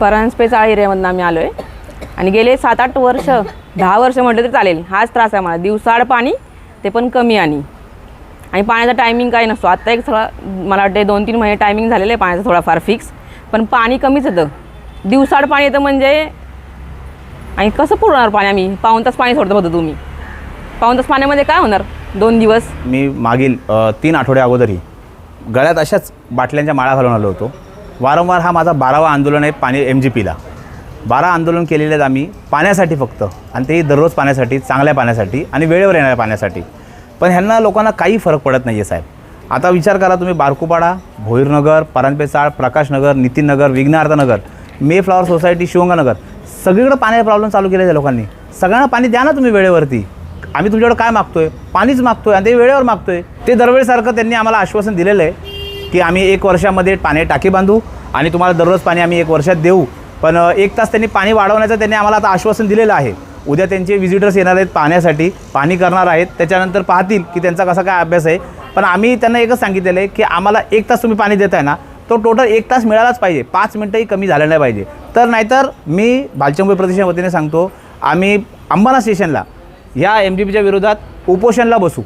परांजपे चाळ एरियामधून आम्ही आलो आहे आणि गेले 7-8 वर्ष 10 वर्ष म्हटलं तरी चालेल हाच त्रास आहे मला. दिवसाआड पाणी ते पण कमी आणि पाण्याचा टायमिंग काही नसतो. आत्ता एक थोडा मला वाटते 2-3 महिने टायमिंग झालेलं आहे पाण्याचं थोडाफार फिक्स, पण पाणी कमीच येतं. दिवसाआड पाणी येतं म्हणजे आणि कसं पुरवणार पाणी? आम्ही पाऊण तास पाणी सोडतो होतं. तुम्ही पाऊण तास पाण्यामध्ये काय होणार 2 दिवस? मी मागील 3 आठवड्या अगोदरही गळ्यात अशाच बाटल्यांच्या माळा घालून आलो होतो. वारंवार हा माझा 12वा आंदोलन आहे पाणी MGPला. 12 आंदोलन केलेले आहेत आम्ही पाण्यासाठी फक्त, आणि तेही दररोज पाण्यासाठी, चांगल्या पाण्यासाठी आणि वेळेवर येणाऱ्या पाण्यासाठी. पण ह्यांना लोकांना काही फरक पडत नाही आहे साहेब. आता विचार करा तुम्ही, बारकुपाडा, भोईरनगर, परांजपे चाळ, प्रकाशनगर, नितीननगर, विघ्नार्थनगर, मेफ्लॉवर सोसायटी, शिवंगानगर, सगळीकडे पाण्याचा प्रॉब्लेम चालू केले आहे लोकांनी. सगळ्यांना पाणी द्या ना तुम्ही वेळेवरती. आम्ही तुमच्याकडे काय मागतोय? पाणीच मागतोय आणि ते वेळेवर मागतोय. ते दरवेळेसारखं त्यांनी आम्हाला आश्वासन दिलेलं आहे की आम्ही 1 वर्षामध्ये पाणी टाकी बांधू आणि तुम्हाला दररोज पाणी आम्ही 1 वर्षात देऊ. पण 1 तास त्यांनी पाणी वाढवण्याचं त्यांनी आम्हाला आता आश्वासन दिलेलं आहे. उद्या त्यांचे व्हिजिटर्स येणार आहेत पाण्यासाठी, पाणी करणार आहेत, त्याच्यानंतर पाहतील की त्यांचा कसा काय अभ्यास आहे. पण आम्ही त्यांना एकच सांगितलेलं आहे की आम्हाला 1 तास तुम्ही पाणी देताय ना, तो टोटल 1 तास मिळालाच पाहिजे, 5 मिनटंही कमी झालं नाही पाहिजे. तर नाहीतर मी भालचंद्र प्रतिष्ठानच्या वतीने सांगतो, आम्ही अंबाना स्टेशनला या MGPच्या विरोधात उपोषणला बसू.